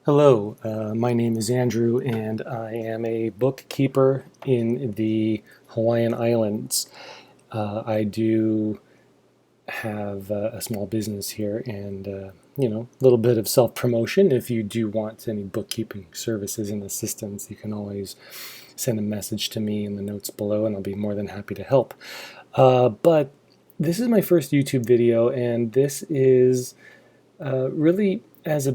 Hello, my name is Andrew, and I am a bookkeeper in the Hawaiian Islands. I do have a small business here, and a little bit of self-promotion. If you do want any bookkeeping services and assistance, you can always send a message to me in the notes below, and I'll be more than happy to help. But this is my first YouTube video, and this is really as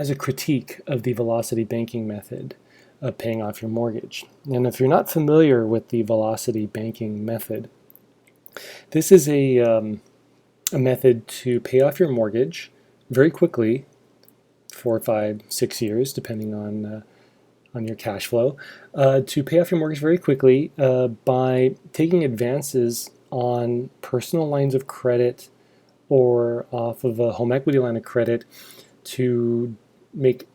a critique of the velocity banking method of paying off your mortgage. And if you're not familiar with the velocity banking method, this is a method to pay off your mortgage very quickly, 4, 5, 6 years, depending on your cash flow, to pay off your mortgage very quickly by taking advances on personal lines of credit or off of a home equity line of credit to make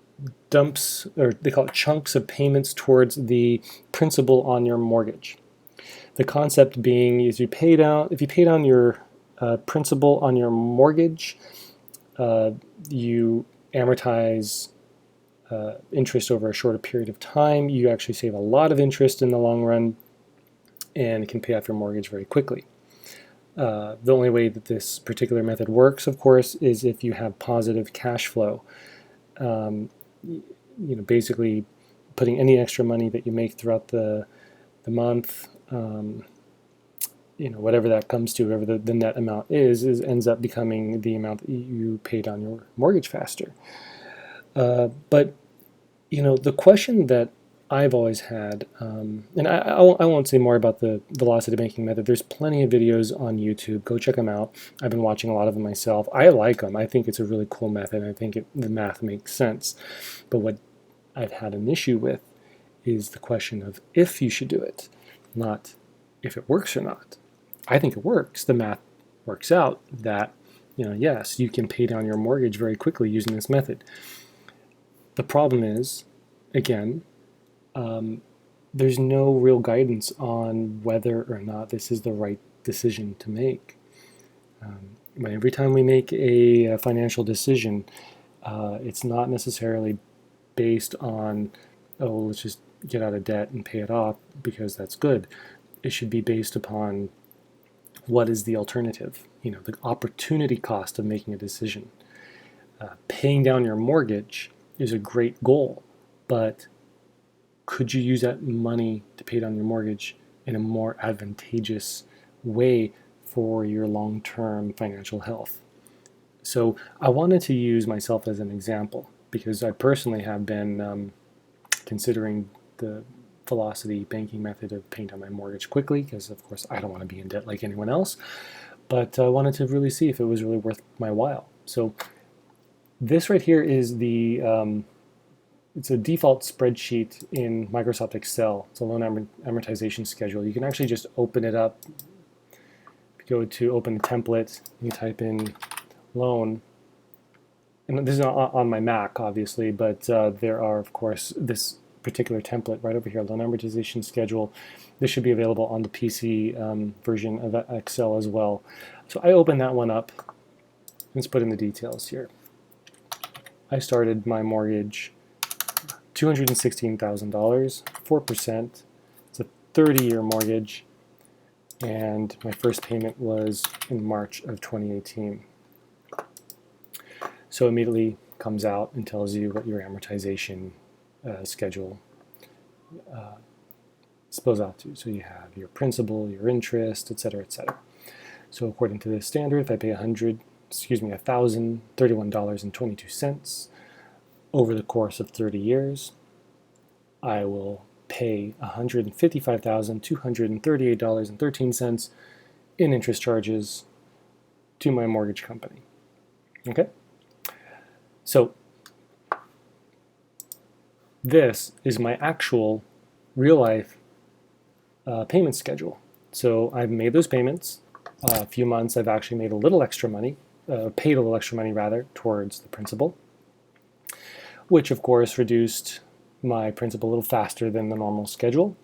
dumps, or they call it chunks of payments towards the principal on your mortgage. The concept being is if you pay down your principal on your mortgage, you amortize interest over a shorter period of time. You actually save a lot of interest in the long run and can pay off your mortgage very quickly. The only way that this particular method works, of course, is if you have positive cash flow. Basically putting any extra money that you make throughout the month, whatever that comes to, whatever the net amount is ends up becoming the amount that you paid on your mortgage faster. But the question that I've always had, and I won't say more about the velocity banking method. There's plenty of videos on YouTube. Go check them out. I've been watching a lot of them myself. I like them. I think it's a really cool method. I think the math makes sense. But what I've had an issue with is the question of if you should do it, not if it works or not. I think it works. The math works out that, yes, you can pay down your mortgage very quickly using this method. The problem is, again, there's no real guidance on whether or not this is the right decision to make. Every time we make a financial decision, it's not necessarily based on, oh, let's just get out of debt and pay it off because that's good. It should be based upon what is the alternative, the opportunity cost of making a decision. Paying down your mortgage is a great goal, but could you use that money to pay down your mortgage in a more advantageous way for your long-term financial health? So I wanted to use myself as an example because I personally have been considering the velocity banking method of paying down my mortgage quickly because, of course, I don't want to be in debt like anyone else, but I wanted to really see if it was really worth my while. So this right here is it's a default spreadsheet in Microsoft Excel. It's a loan amortization schedule. You can actually just open it up. Go to open the template, you type in loan. And this is on my Mac, obviously, but there are, of course, this particular template right over here, loan amortization schedule. This should be available on the PC version of Excel as well. So I open that one up. Let's put in the details here. I started my mortgage $216,000, 4%. It's a 30-year mortgage, and my first payment was in March of 2018. So immediately comes out and tells you what your amortization schedule spills out to. So you have your principal, your interest, etc., etc. So according to this standard, if I pay $1,031.22 over the course of 30 years, I will pay $155,238.13 in interest charges to my mortgage company. Okay? So this is my actual real-life payment schedule. So I've made those payments. A few months I've actually made a little extra money, paid a little extra money rather, towards the principal, which of course reduced my principal a little faster than the normal schedule.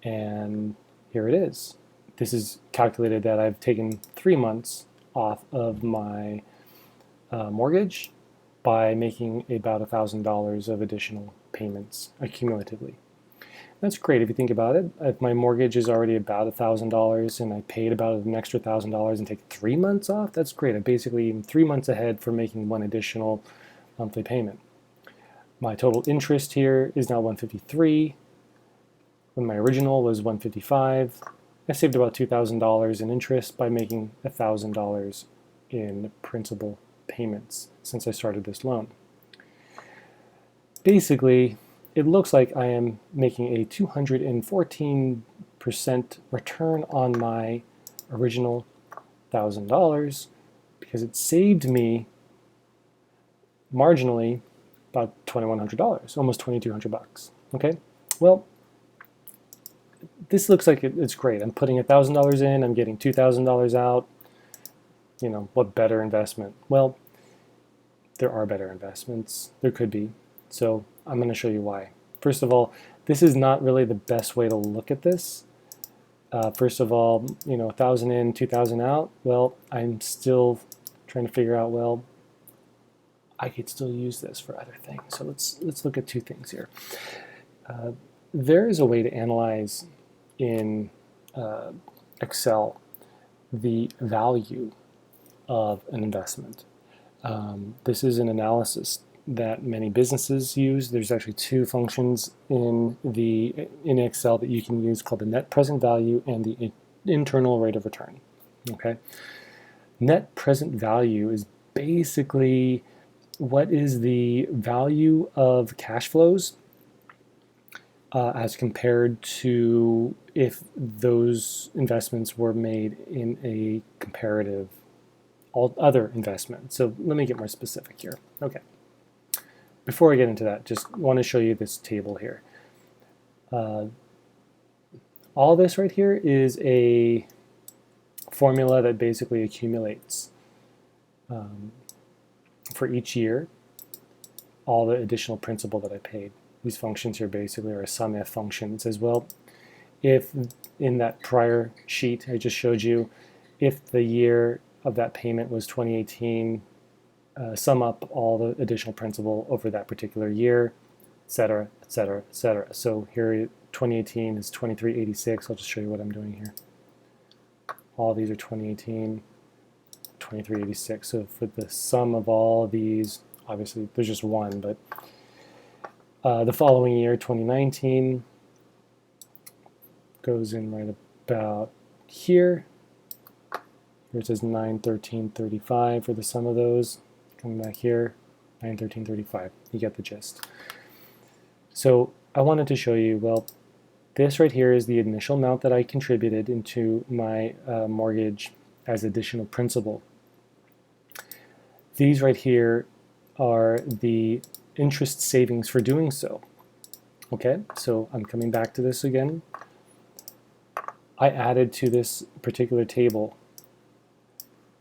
And here it is. This is calculated that I've taken 3 months off of my mortgage, by making about $1,000 of additional payments accumulatively. That's great if you think about it. If my mortgage is already about $1,000 and I paid about an extra $1,000 and take 3 months off, that's great. I'm basically 3 months ahead for making one additional monthly payment. My total interest here is now $153 when my original was $155. I saved about $2,000 in interest by making $1,000 in principal payments since I started this loan. Basically, it looks like I am making a 214% return on my original $1,000 because it saved me marginally about $2,100, almost $2,200. Okay, well, this looks like it's great. I'm putting $1,000 in, I'm getting $2,000 out. You know, what better investment? Well, there are better investments. There could be. So I'm going to show you why. First of all, this is not really the best way to look at this. First of all, you know, 1,000 in, 2,000 out. Well, I'm still trying to figure out, well, I could still use this for other things. So let's look at two things here. There is a way to analyze in Excel the value of an investment. This is an analysis that many businesses use. There's actually two functions in Excel that you can use called the net present value and the internal rate of return. Okay, net present value is basically what is the value of cash flows as compared to if those investments were made in a comparative other investment. So let me get more specific here. Okay. Before I get into that, just want to show you this table here. All this right here is a formula that basically accumulates for each year all the additional principal that I paid. These functions here basically are a sum if function. It says, well, if in that prior sheet I just showed you, if the year of that payment was 2018, sum up all the additional principal over that particular year, etc., etc., etc. So here 2018 is 2386. I'll just show you what I'm doing here. All these are 2018, 2386. So for the sum of all these, obviously there's just one, but the following year, 2019, goes in right about here. Here it says 91335 for the sum of those. Coming back here, 91335. You get the gist. So I wanted to show you, well, this right here is the initial amount that I contributed into my mortgage as additional principal. These right here are the interest savings for doing so. Okay, so I'm coming back to this again. I added to this particular table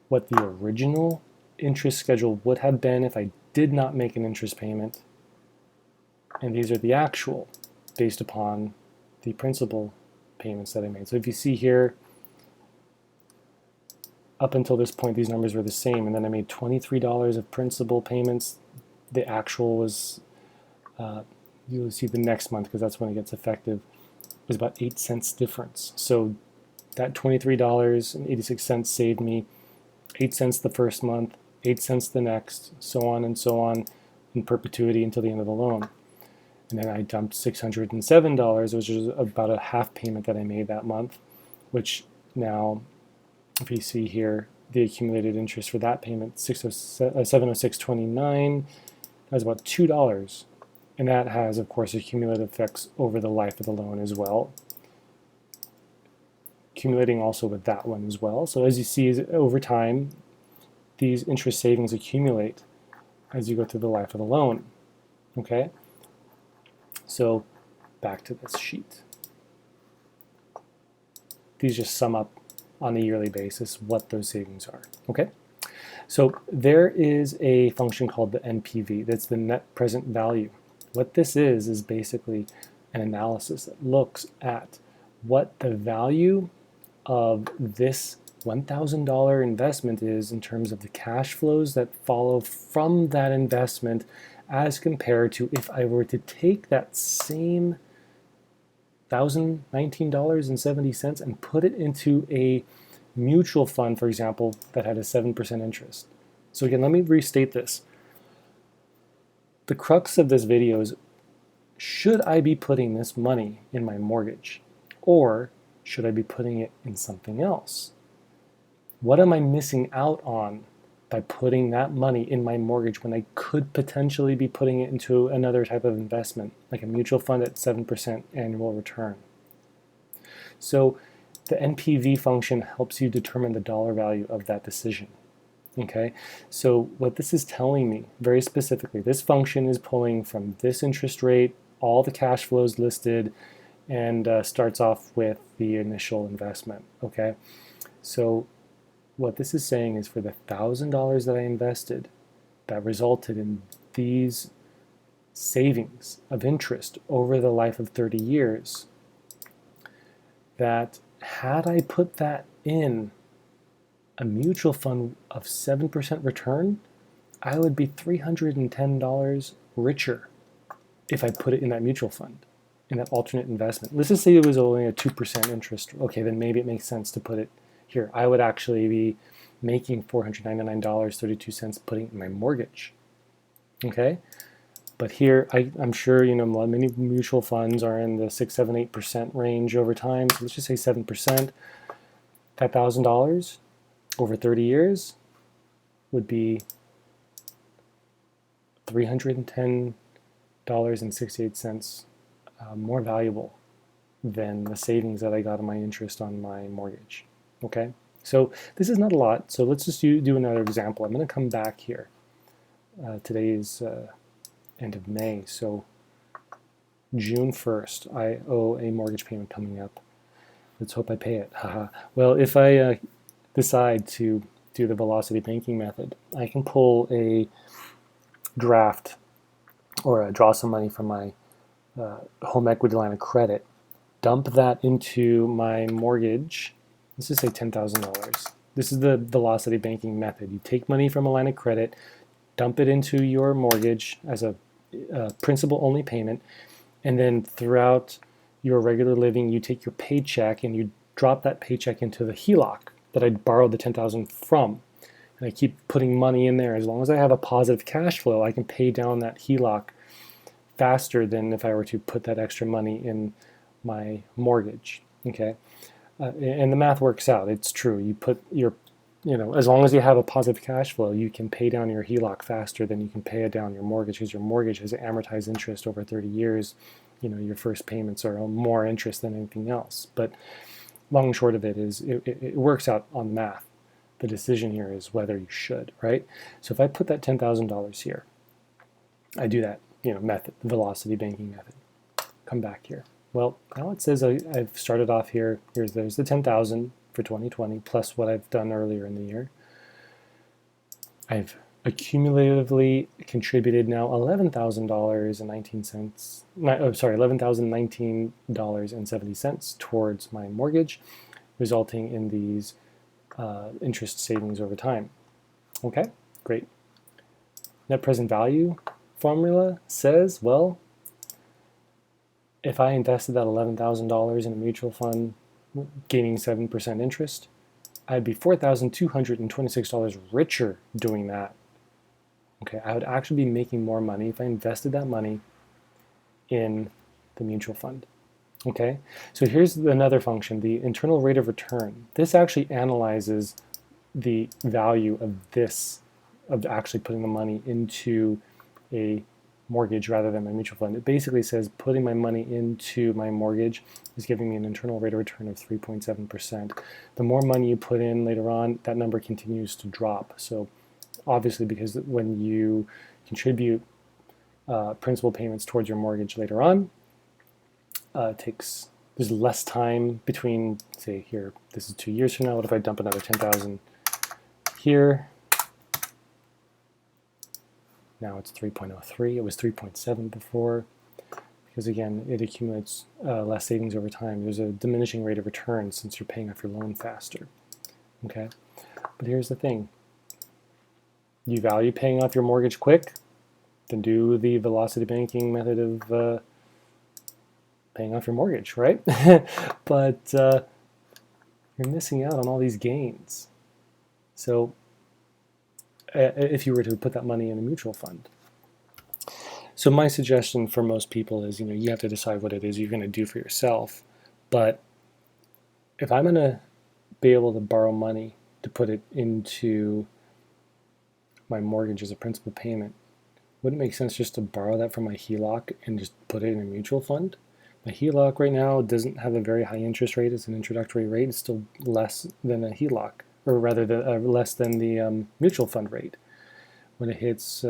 what the original interest schedule would have been if I did not make an interest payment. And these are the actual based upon the principal payments that I made. So if you see here, up until this point, these numbers were the same. And then I made $23 of principal payments. The actual was, you'll see the next month because that's when it gets effective, was about 8 cents difference. So that $23.86 saved me 8 cents the first month, 8 cents the next, so on in perpetuity until the end of the loan. And then I dumped $607, which is about a half payment that I made that month, which now, if you see here, the accumulated interest for that payment, $706.29, that's about $2. And that has, of course, accumulative effects over the life of the loan as well. Accumulating also with that one as well. So as you see, over time, these interest savings accumulate as you go through the life of the loan. Okay? So back to this sheet. These just sum up on a yearly basis what those savings are. Okay? So there is a function called the NPV. That's the net present value. What this is basically an analysis that looks at what the value of this $1,000 investment is in terms of the cash flows that follow from that investment as compared to if I were to take that same $1,019.70 and put it into a mutual fund, for example, that had a 7% interest. So again, let me restate this. The crux of this video is, should I be putting this money in my mortgage, or should I be putting it in something else? What am I missing out on by putting that money in my mortgage when I could potentially be putting it into another type of investment, like a mutual fund at 7% annual return? So the NPV function helps you determine the dollar value of that decision. Okay, so what this is telling me very specifically, this function is pulling from this interest rate, all the cash flows listed, and starts off with the initial investment. Okay, so what this is saying is for the $1,000 that I invested, that resulted in these savings of interest over the life of 30 years, that had I put that in a mutual fund of 7% return, I would be $310 richer if I put it in that mutual fund, in that alternate investment. Let's just say it was only a 2% interest. Okay, then maybe it makes sense to put it here. I would actually be making $499.32 putting it in my mortgage. Okay, but here I'm sure many mutual funds are in the 6, 7, 8% range over time. So let's just say 7%. That $1,000 over 30 years would be $310.68 more valuable than the savings that I got on my interest on my mortgage. Okay, so this is not a lot, so let's just do another example. I'm going to come back here. Today is end of May, so June 1st, I owe a mortgage payment coming up. Let's hope I pay it. Haha. Well, if I decide to do the velocity banking method, I can pull a draft or draw some money from my home equity line of credit, dump that into my mortgage. Let's just say $10,000. This is the velocity banking method. You take money from a line of credit, dump it into your mortgage as a principal only payment, and then throughout your regular living, you take your paycheck and you drop that paycheck into the HELOC that I borrowed the $10,000 from. And I keep putting money in there. As long as I have a positive cash flow, I can pay down that HELOC faster than if I were to put that extra money in my mortgage. Okay, and the math works out. It's true. You put your, as long as you have a positive cash flow, you can pay down your HELOC faster than you can pay down your mortgage, because your mortgage has amortized interest over 30 years. Your first payments are more interest than anything else. But long and short of it is, it works out on the math. The decision here is whether you should, right? So if I put that $10,000 here, I do that, method, the velocity banking method. Come back here. Well, now it says I've started off here. There's the $10,000 for 2020 plus what I've done earlier in the year. I've accumulatively contributed now $11,019.70 towards my mortgage, resulting in these interest savings over time. Okay, great. Net present value formula says, well, if I invested that $11,000 in a mutual fund gaining 7% interest, I'd be $4,226 richer doing that. Okay, I would actually be making more money if I invested that money in the mutual fund. Okay, so here's another function, the internal rate of return. This actually analyzes the value of actually putting the money into a mortgage rather than my mutual fund. It basically says putting my money into my mortgage is giving me an internal rate of return of 3.7%. The more money you put in later on, that number continues to drop. So obviously, because when you contribute principal payments towards your mortgage later on, there's less time between, say here, this is 2 years from now. What if I dump another 10,000 here? Now it's 3.03. It was 3.7 before, because again, it accumulates less savings over time. There's a diminishing rate of return since you're paying off your loan faster. Okay, but here's the thing. You value paying off your mortgage quick, then do the velocity banking method of paying off your mortgage, right? But you're missing out on all these gains. So if you were to put that money in a mutual fund. So my suggestion for most people is, you have to decide what it is you're going to do for yourself. But if I'm going to be able to borrow money to put it into my mortgage as a principal payment, wouldn't it make sense just to borrow that from my HELOC and just put it in a mutual fund? My HELOC right now doesn't have a very high interest rate. It's an introductory rate. It's still less than a HELOC, or rather less than the mutual fund rate. When it hits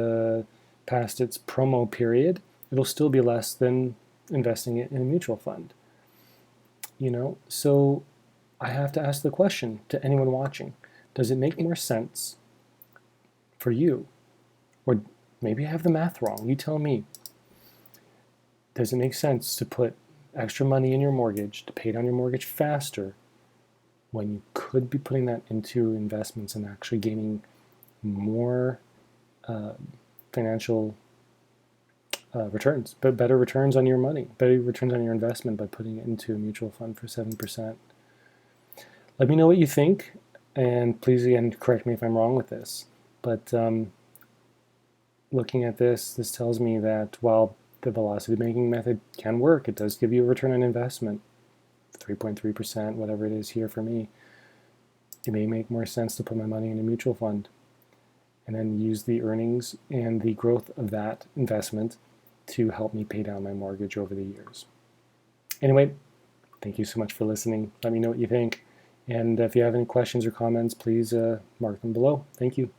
past its promo period, it'll still be less than investing it in a mutual fund. So I have to ask the question to anyone watching, does it make more sense for you? Or maybe I have the math wrong. You tell me. Does it make sense to put extra money in your mortgage to pay down your mortgage faster when you could be putting that into investments and actually gaining more financial returns, but better returns on your money, better returns on your investment by putting it into a mutual fund for 7%? Let me know what you think, and please again correct me if I'm wrong with this. But looking at this tells me that while the velocity banking method can work, it does give you a return on investment, 3.3%, whatever it is here for me. It may make more sense to put my money in a mutual fund and then use the earnings and the growth of that investment to help me pay down my mortgage over the years. Anyway, thank you so much for listening. Let me know what you think. And if you have any questions or comments, please mark them below. Thank you.